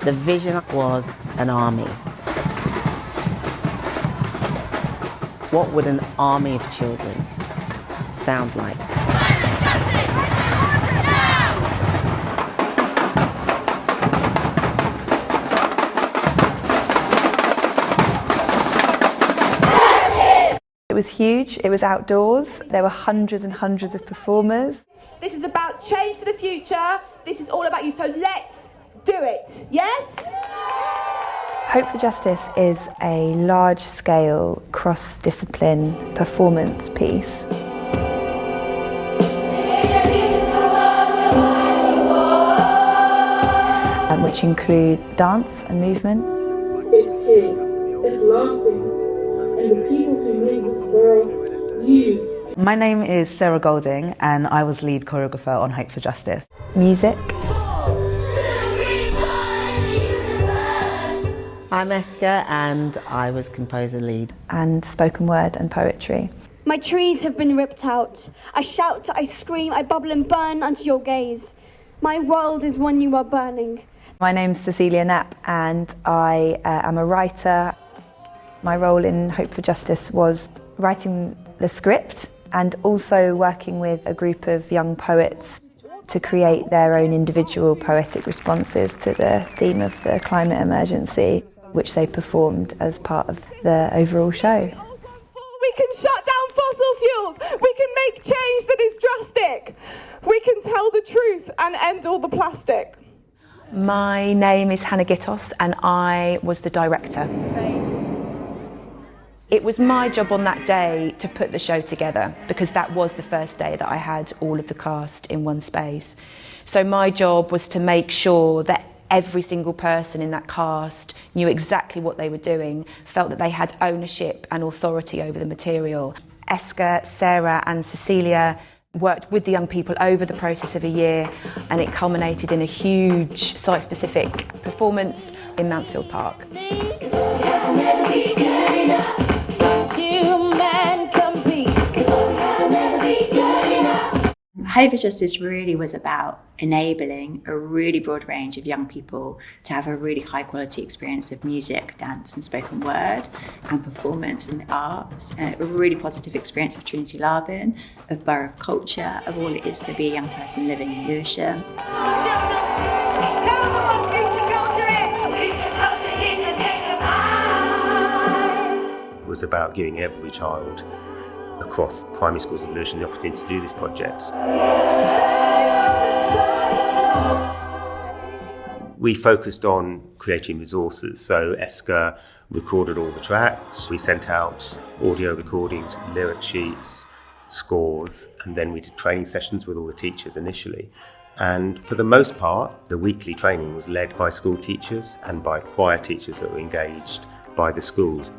The vision was an army. What would an army of children sound like? It was huge, it was outdoors, there were hundreds and hundreds of performers. This is about change for the future, this is all about you, so let's do it, yes? Hope for Justice is a large-scale, cross-discipline performance piece. Which include dance and movement. It's here, it's lasting, and the people who make this world, you. My name is Sarah Golding and I was lead choreographer on Hope for Justice. Music. I'm Eska and I was composer lead. And spoken word and poetry. My trees have been ripped out. I shout, I scream, I bubble and burn under your gaze. My world is one you are burning. My name's Cecilia Knapp and I am a writer. My role in Hope for Justice was writing the script and also working with a group of young poets to create their own individual poetic responses to the theme of the climate emergency, which they performed as part of the overall show. We can shut down fossil fuels, we can make change that is drastic, we can tell the truth and end all the plastic. My name is Hannah Gittos and I was the director. It was my job on that day to put the show together because that was the first day that I had all of the cast in one space. So my job was to make sure that every single person in that cast knew exactly what they were doing, felt that they had ownership and authority over the material. Eska, Sarah and Cecilia worked with the young people over the process of a year and it culminated in a huge site-specific performance in Mansfield Park. Hope for Justice really was about enabling a really broad range of young people to have a really high quality experience of music, dance and spoken word and performance in the arts, and a really positive experience of Trinity, Laban, of Borough of culture, of all it is to be a young person living in Lewisham. It was about giving every child across primary schools in Lewisham the opportunity to do this project. We focused on creating resources, so Eska recorded all the tracks, we sent out audio recordings, lyric sheets, scores, and then we did training sessions with all the teachers initially. And for the most part, the weekly training was led by school teachers and by choir teachers that were engaged by the schools.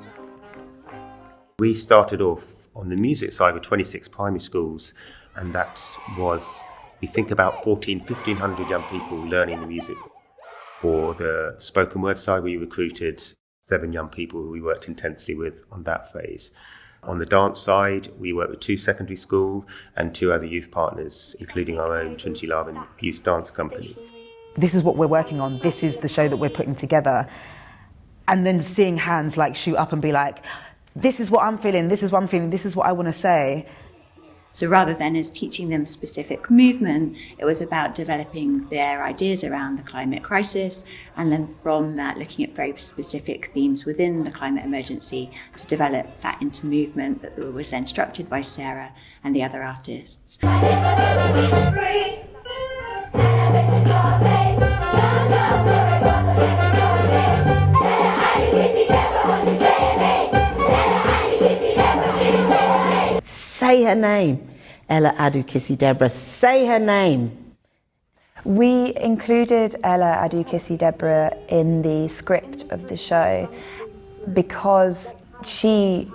We started off on the music side with 26 primary schools, and that was, we think, about 1,500 young people learning the music. For the spoken word side, we recruited 7 young people who we worked intensely with on that phase. On the dance side, we worked with 2 secondary schools and 2 other youth partners, including our own Trinity Laban Youth Dance Company. This is what we're working on, this is the show that we're putting together. And then seeing hands like shoot up and be like, this is what I'm feeling, this is what I'm feeling, this is what I want to say. So rather than as teaching them specific movement, it was about developing their ideas around the climate crisis, and then from that looking at very specific themes within the climate emergency to develop that into movement that was then structured by Sarah and the other artists. Say her name. Ella Adu Kissy Deborah, say her name. We included Ella Adu Kissy Deborah in the script of the show because she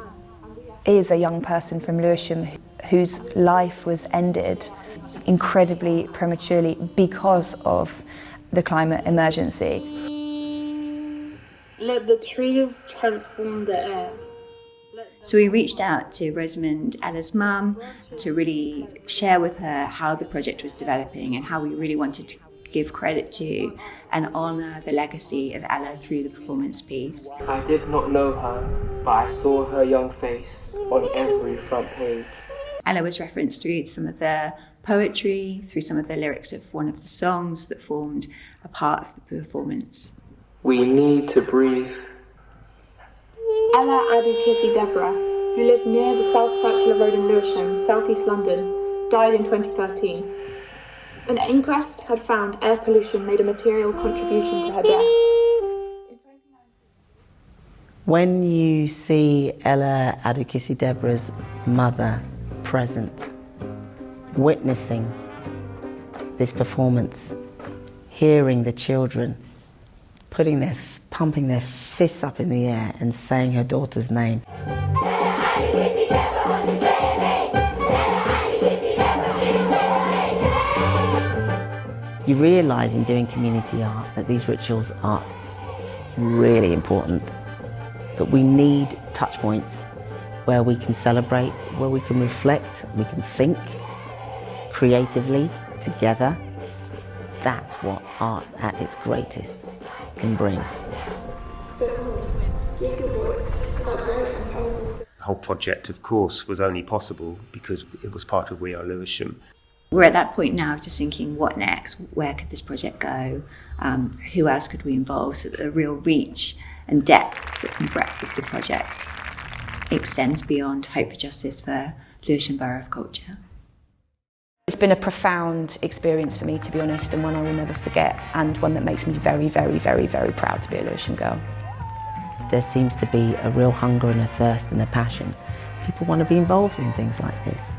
is a young person from Lewisham whose life was ended incredibly prematurely because of the climate emergency. Let the trees transform the air. So we reached out to Rosamond, Ella's mum, to really share with her how the project was developing and how we really wanted to give credit to and honour the legacy of Ella through the performance piece. I did not know her, but I saw her young face on every front page. Ella was referenced through some of the poetry, through some of the lyrics of one of the songs that formed a part of the performance. We need to breathe. Ella Adukisi Deborah, who lived near the South Circular Road in Lewisham, South East London, died in 2013. An inquest had found air pollution made a material contribution to her death. When you see Ella Adukisi Deborah's mother present, witnessing this performance, hearing the children pumping their fists up in the air and saying her daughter's name, you realise in doing community art that these rituals are really important, that we need touch points where we can celebrate, where we can reflect, we can think creatively together. That's what art at its greatest can bring. The whole project, of course, was only possible because it was part of We Are Lewisham. We're at that point now just thinking, what next? Where could this project go? Who else could we involve so that the real reach and depth and breadth of the project extends beyond Hope for Justice for Lewisham Borough of Culture. It's been a profound experience for me, to be honest, and one I will never forget, and one that makes me very, very, very, very proud to be a Lewisham girl. There seems to be a real hunger and a thirst and a passion. People want to be involved in things like this.